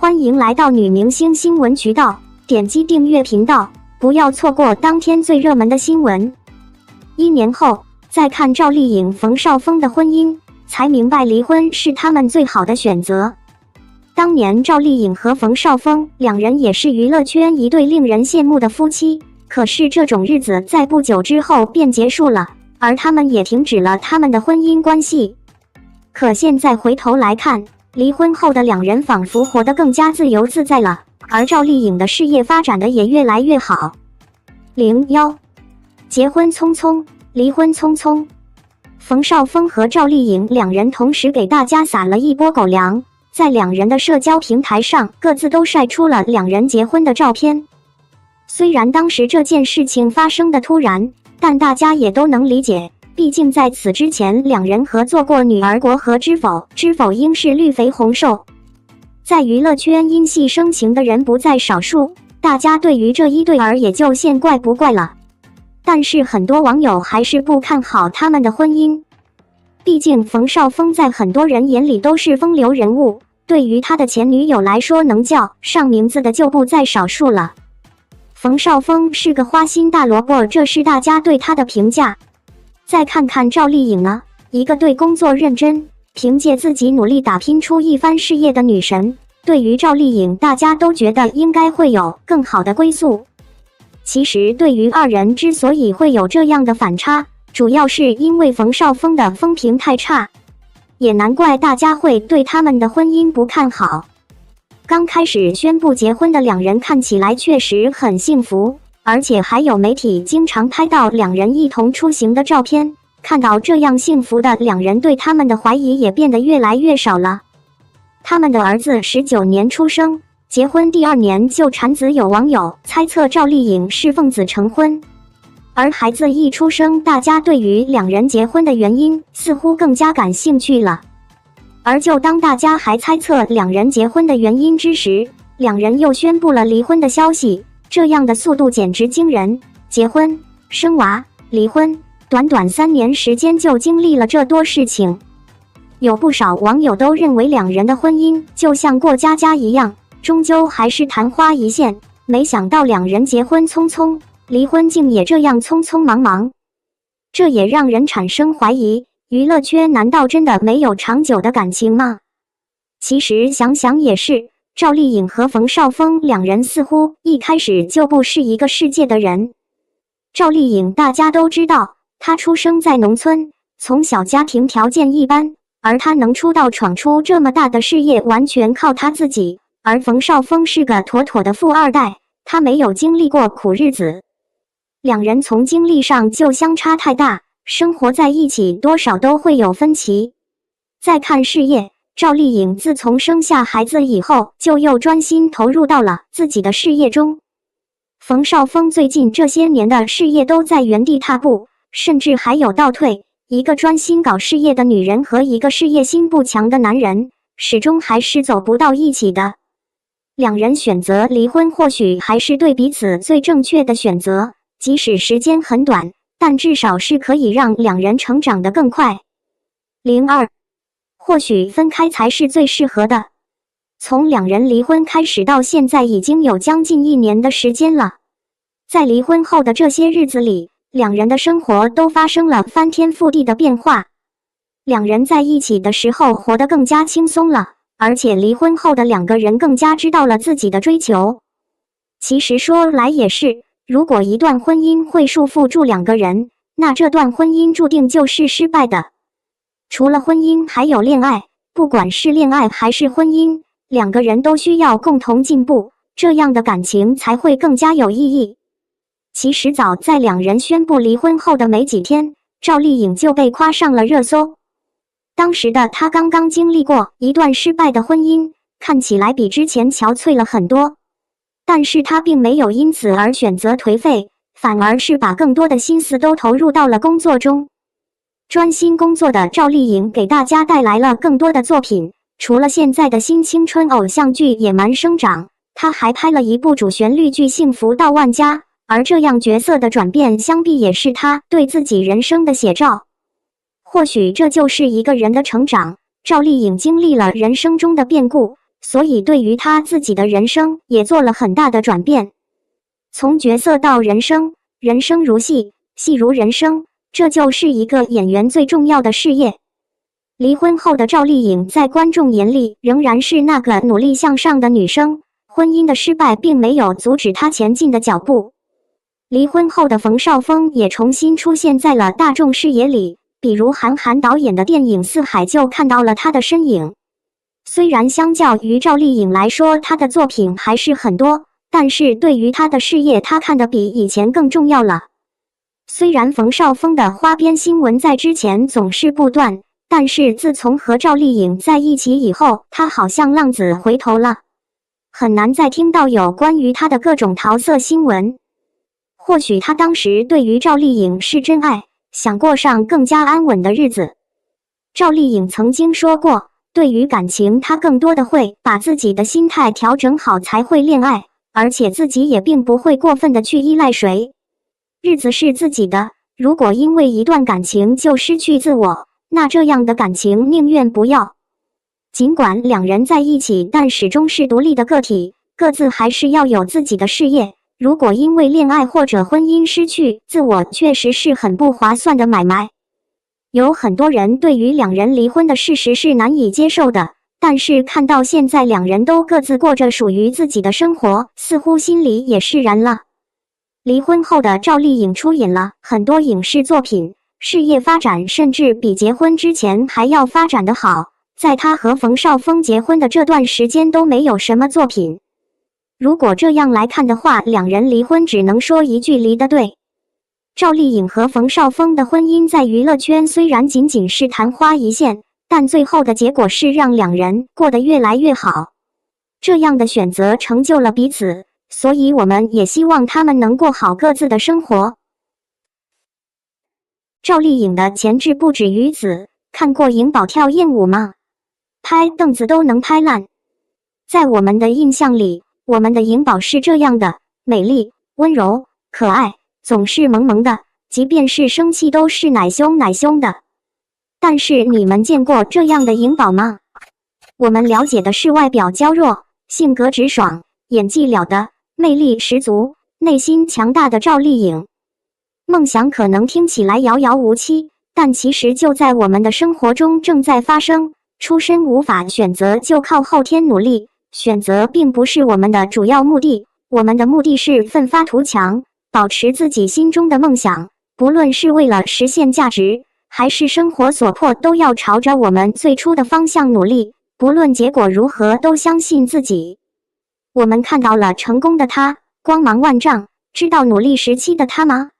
欢迎来到女明星新闻渠道，点击订阅频道，不要错过当天最热门的新闻。1年后，再看赵丽颖、冯绍峰的婚姻，才明白离婚是他们最好的选择。当年赵丽颖和冯绍峰两人也是娱乐圈一对令人羡慕的夫妻，可是这种日子在不久之后便结束了，而他们也停止了他们的婚姻关系。可现在回头来看，离婚后的两人仿佛活得更加自由自在了，而赵丽颖的事业发展的也越来越好。01结婚匆匆，离婚匆匆。冯绍峰和赵丽颖两人同时给大家撒了一波狗粮，在两人的社交平台上各自都晒出了两人结婚的照片。虽然当时这件事情发生的突然，但大家也都能理解，毕竟在此之前两人合作过《女儿国》和《知否》，知否应是绿肥红瘦。在娱乐圈因戏生情的人不在少数，大家对于这一对儿也就见怪不怪了。但是很多网友还是不看好他们的婚姻，毕竟冯绍峰在很多人眼里都是风流人物，对于他的前女友来说，能叫上名字的就不在少数了。冯绍峰是个花心大萝卜，这是大家对他的评价。再看看赵丽颖呢，一个对工作认真，凭借自己努力打拼出一番事业的女神。对于赵丽颖，大家都觉得应该会有更好的归宿。其实对于二人之所以会有这样的反差，主要是因为冯绍峰的风评太差，也难怪大家会对他们的婚姻不看好。刚开始宣布结婚的两人看起来确实很幸福，而且还有媒体经常拍到两人一同出行的照片。看到这样幸福的两人，对他们的怀疑也变得越来越少了。他们的儿子19年出生，结婚第2年就产子，有网友猜测赵丽颖是奉子成婚。而孩子一出生，大家对于两人结婚的原因似乎更加感兴趣了。而就当大家还猜测两人结婚的原因之时，两人又宣布了离婚的消息，这样的速度简直惊人。结婚、生娃、离婚，短短3年时间就经历了这多事情。有不少网友都认为两人的婚姻就像过家家一样，终究还是昙花一现。没想到两人结婚匆匆，离婚竟也这样匆匆忙忙。这也让人产生怀疑，娱乐圈难道真的没有长久的感情吗？其实想想也是，赵丽颖和冯绍峰两人似乎一开始就不是一个世界的人。赵丽颖大家都知道，她出生在农村，从小家庭条件一般，而她能出道闯出这么大的事业，完全靠她自己。而冯绍峰是个妥妥的富二代，他没有经历过苦日子，两人从经历上就相差太大，生活在一起多少都会有分歧。再看事业，赵丽颖自从生下孩子以后，就又专心投入到了自己的事业中。冯绍峰最近这些年的事业都在原地踏步，甚至还有倒退。一个专心搞事业的女人和一个事业心不强的男人，始终还是走不到一起的。两人选择离婚，或许还是对彼此最正确的选择，即使时间很短，但至少是可以让两人成长得更快。02或许分开才是最适合的。从两人离婚开始到现在，已经有将近1年的时间了。在离婚后的这些日子里，两人的生活都发生了翻天覆地的变化。两人在一起的时候活得更加轻松了，而且离婚后的两个人更加知道了自己的追求。其实说来也是，如果一段婚姻会束缚住两个人，那这段婚姻注定就是失败的。除了婚姻，还有恋爱，不管是恋爱还是婚姻，两个人都需要共同进步，这样的感情才会更加有意义。其实早在两人宣布离婚后的没几天，赵丽颖就被夸上了热搜。当时的她刚刚经历过一段失败的婚姻，看起来比之前憔悴了很多。但是她并没有因此而选择颓废，反而是把更多的心思都投入到了工作中。专心工作的赵丽颖给大家带来了更多的作品，除了现在的新青春偶像剧《野蛮生长》，她还拍了一部主旋律剧《幸福到万家》，而这样角色的转变，想必也是她对自己人生的写照。或许这就是一个人的成长。赵丽颖经历了人生中的变故，所以对于他自己的人生也做了很大的转变。从角色到人生，人生如戏，戏如人生，这就是一个演员最重要的事业。离婚后的赵丽颖在观众眼里仍然是那个努力向上的女生，婚姻的失败并没有阻止她前进的脚步。离婚后的冯绍峰也重新出现在了大众视野里，比如韩寒导演的电影《四海》就看到了他的身影。虽然相较于赵丽颖来说，她的作品还是很多，但是对于她的事业，她看得比以前更重要了。虽然冯绍峰的花边新闻在之前总是不断，但是自从和赵丽颖在一起以后，他好像浪子回头了，很难再听到有关于他的各种桃色新闻。或许他当时对于赵丽颖是真爱，想过上更加安稳的日子。赵丽颖曾经说过，对于感情，她更多的会把自己的心态调整好才会恋爱，而且自己也并不会过分的去依赖谁。日子是自己的，如果因为一段感情就失去自我，那这样的感情宁愿不要。尽管两人在一起，但始终是独立的个体，各自还是要有自己的事业。如果因为恋爱或者婚姻失去自我，确实是很不划算的买卖。有很多人对于两人离婚的事实是难以接受的，但是看到现在两人都各自过着属于自己的生活，似乎心里也释然了。离婚后的赵丽颖出演了很多影视作品，事业发展甚至比结婚之前还要发展得好。在她和冯绍峰结婚的这段时间都没有什么作品。如果这样来看的话，两人离婚只能说一句离得对。赵丽颖和冯绍峰的婚姻在娱乐圈虽然仅仅是昙花一现，但最后的结果是让两人过得越来越好。这样的选择成就了彼此，所以我们也希望他们能过好各自的生活。赵丽颖的前置不止于此，看过颖宝跳艳舞吗？拍凳子都能拍烂。在我们的印象里，我们的颖宝是这样的，美丽、温柔、可爱，总是萌萌的，即便是生气都是奶凶奶凶的。但是你们见过这样的颖宝吗？我们了解的是外表娇弱，性格直爽，演技了得，魅力十足，内心强大的赵丽颖。梦想可能听起来遥遥无期，但其实就在我们的生活中正在发生。出身无法选择，就靠后天努力。选择并不是我们的主要目的，我们的目的是奋发图强，保持自己心中的梦想，不论是为了实现价值，还是生活所迫，都要朝着我们最初的方向努力，不论结果如何，都相信自己。我们看到了成功的他，光芒万丈，知道努力时期的他吗？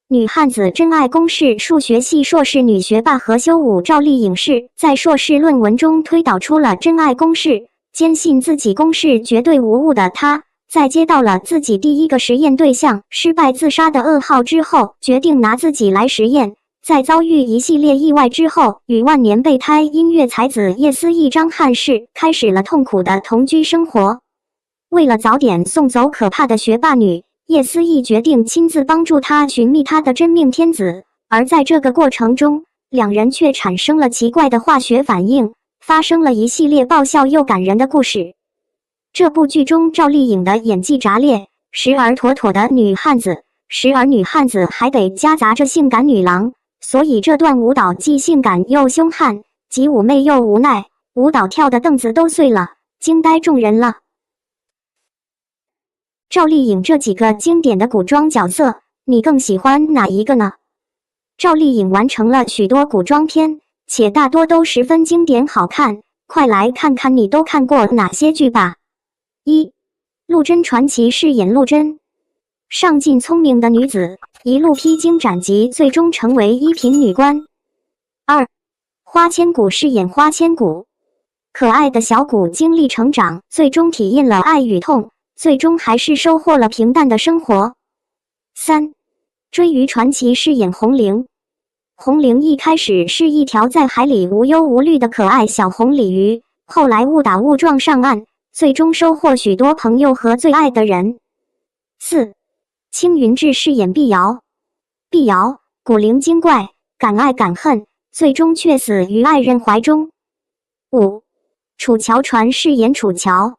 女汉子真爱公式，数学系硕士女学霸何修武。赵丽颖是在硕士论文中推导出了真爱公式，坚信自己公式绝对无误的她，在接到了自己第一个实验对象失败自杀的噩耗之后，决定拿自己来实验。在遭遇一系列意外之后，与万年备胎音乐才子叶思义张翰氏开始了痛苦的同居生活。为了早点送走可怕的学霸女，叶思义决定亲自帮助她寻觅她的真命天子，而在这个过程中，两人却产生了奇怪的化学反应，发生了一系列爆笑又感人的故事。这部剧中赵丽颖的演技炸裂，时而妥妥的女汉子，时而女汉子还得夹杂着性感女郎，所以这段舞蹈既性感又凶悍，既妩媚又无奈，舞蹈跳的凳子都碎了，惊呆众人了。赵丽颖这几个经典的古装角色，你更喜欢哪一个呢？赵丽颖完成了许多古装片，且大多都十分经典好看，快来看看你都看过哪些剧吧。1. 陆贞传奇饰演陆贞，上进聪明的女子，一路披荆斩棘，最终成为一品女官。2. 花千骨饰演花千骨，可爱的小骨经历成长，最终体验了爱与痛，最终还是收获了平淡的生活。3. 追鱼传奇饰演红菱，红菱一开始是一条在海里无忧无虑的可爱小红鲤鱼，后来误打误撞上岸，最终收获许多朋友和最爱的人。4. 青云志饰演碧瑶，碧瑶古灵精怪，敢爱敢恨，最终却死于爱人怀中。5. 楚乔传饰演楚乔，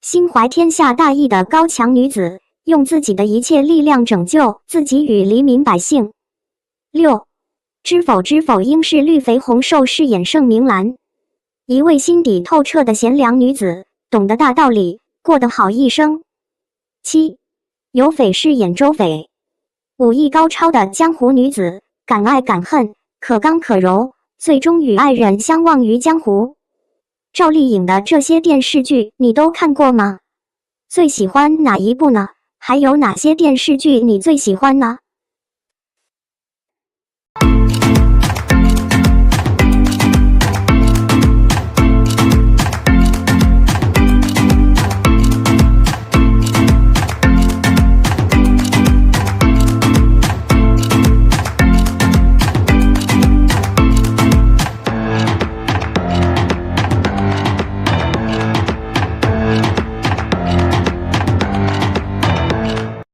心怀天下大义的高强女子，用自己的一切力量拯救自己与黎民百姓。6. 知否应是绿肥红瘦饰演盛明兰，一位心底透彻的贤良女子，懂得大道理，过得好一生。7. 有匪饰演周匪，武艺高超的江湖女子，敢爱敢恨，可刚可柔，最终与爱人相忘于江湖。赵丽颖的这些电视剧你都看过吗？最喜欢哪一部呢？还有哪些电视剧你最喜欢呢？